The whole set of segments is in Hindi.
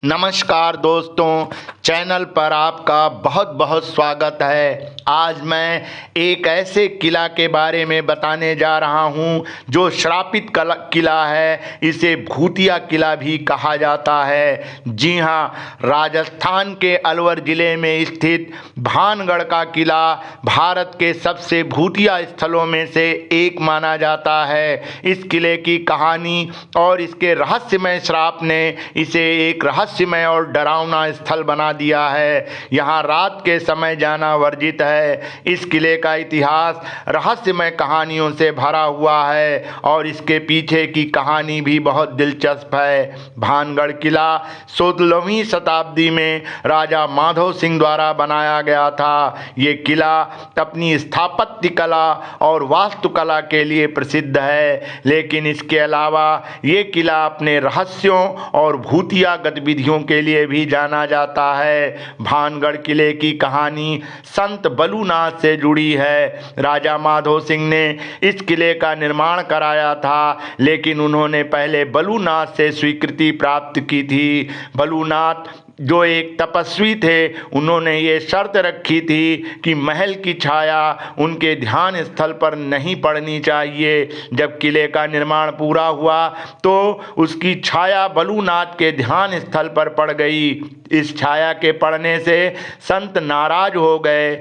नमस्कार दोस्तों, चैनल पर आपका बहुत बहुत स्वागत है। आज मैं एक ऐसे किला के बारे में बताने जा रहा हूं जो श्रापित किला है। इसे भूतिया किला भी कहा जाता है। जी हां, राजस्थान के अलवर ज़िले में स्थित भानगढ़ का किला भारत के सबसे भूतिया स्थलों में से एक माना जाता है। इस किले की कहानी और इसके रहस्यमय श्राप ने इसे एक रहस्यमय और डरावना स्थल बना दिया है। यहाँ रात के समय जाना वर्जित है। इस किले का इतिहास रहस्यमय कहानियों से भरा हुआ है और इसके पीछे की कहानी भी बहुत दिलचस्प है। भानगढ़ किला 16वीं शताब्दी में राजा माधव सिंह द्वारा बनाया गया था। ये किला अपनी स्थापत्य कला और वास्तुकला के लिए प्रसिद्ध है, लेकिन इसके अलावा ये किला अपने रहस्यों और भूतिया गतिविधियों के लिए भी जाना जाता है। भानगढ़ किले की कहानी संत बलूनाथ से जुड़ी है। राजा माधव सिंह ने इस किले का निर्माण कराया था, लेकिन उन्होंने पहले बलूनाथ से स्वीकृति प्राप्त की थी। बलूनाथ जो एक तपस्वी थे, उन्होंने ये शर्त रखी थी कि महल की छाया उनके ध्यान स्थल पर नहीं पड़नी चाहिए। जब किले का निर्माण पूरा हुआ तो उसकी छाया बलूनाथ के ध्यान स्थल पर पड़ गई। इस छाया के पड़ने से संत नाराज हो गए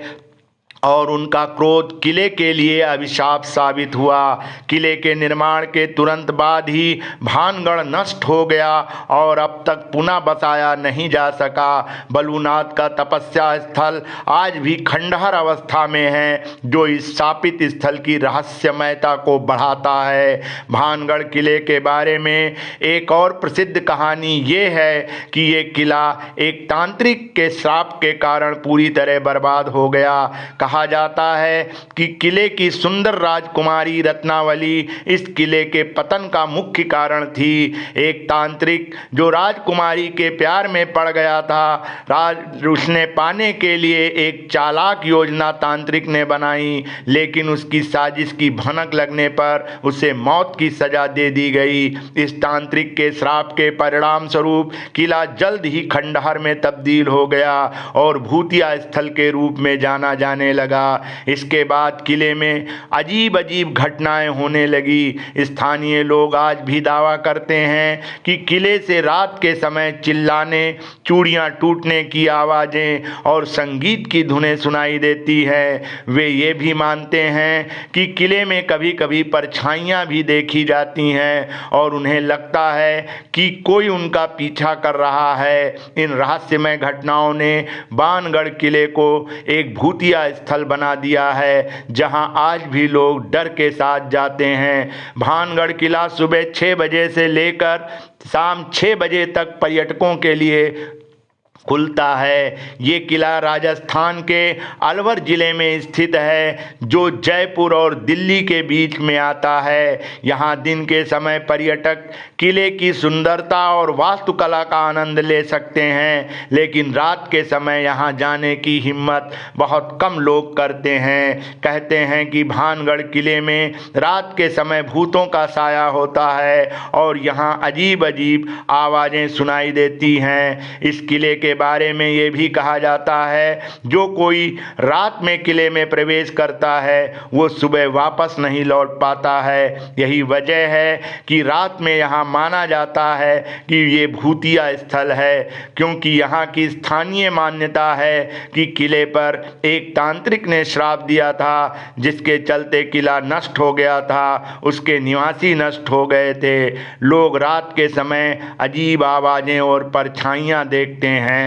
और उनका क्रोध किले के लिए अभिशाप साबित हुआ। किले के निर्माण के तुरंत बाद ही भानगढ़ नष्ट हो गया और अब तक पुनः बसाया नहीं जा सका। बलूनाथ का तपस्या स्थल आज भी खंडहर अवस्था में है, जो इस शापित स्थल की रहस्यमयता को बढ़ाता है। भानगढ़ किले के बारे में एक और प्रसिद्ध कहानी ये है कि ये किला एक तांत्रिक के श्राप के कारण पूरी तरह बर्बाद हो गया। कहा जाता है कि किले की सुंदर राजकुमारी रत्नावली इस किले के पतन का मुख्य कारण थी। एक तांत्रिक जो राजकुमारी के प्यार में पड़ गया था, उसने पाने के लिए एक चालाक योजना तांत्रिक ने बनाई, लेकिन उसकी साजिश की भनक लगने पर उसे मौत की सजा दे दी गई। इस तांत्रिक के श्राप के परिणाम स्वरूप किला जल्द ही खंडहर में तब्दील हो गया और भूतिया स्थल के रूप में जाना जाने लगा। इसके बाद किले में अजीब अजीब घटनाएं होने लगी। स्थानीय लोग आज भी दावा करते हैं कि किले से रात के समय चिल्लाने, चूड़ियां टूटने की आवाजें और संगीत की धुनें सुनाई देती हैं। वे ये भी मानते हैं कि किले में कभी कभी परछाइयां भी देखी जाती हैं और उन्हें लगता है कि कोई उनका पीछा कर रहा है। इन रहस्यमय घटनाओं ने भानगढ़ किले को एक भूतिया स्थल बना दिया है, जहां आज भी लोग डर के साथ जाते हैं। भानगढ़ किला सुबह 6 बजे से लेकर शाम 6 बजे तक पर्यटकों के लिए खुलता है। ये किला राजस्थान के अलवर ज़िले में स्थित है, जो जयपुर और दिल्ली के बीच में आता है। यहाँ दिन के समय पर्यटक किले की सुंदरता और वास्तुकला का आनंद ले सकते हैं, लेकिन रात के समय यहाँ जाने की हिम्मत बहुत कम लोग करते हैं। कहते हैं कि भानगढ़ किले में रात के समय भूतों का साया होता है और यहाँ अजीब अजीब आवाज़ें सुनाई देती हैं। इस किले के बारे में ये भी कहा जाता है, जो कोई रात में किले में प्रवेश करता है वो सुबह वापस नहीं लौट पाता है। यही वजह है कि रात में यहाँ माना जाता है कि ये भूतिया स्थल है, क्योंकि यहाँ की स्थानीय मान्यता है कि किले पर एक तांत्रिक ने श्राप दिया था, जिसके चलते किला नष्ट हो गया था, उसके निवासी नष्ट हो गए थे। लोग रात के समय अजीब आवाज़ें और परछाइयाँ देखते हैं।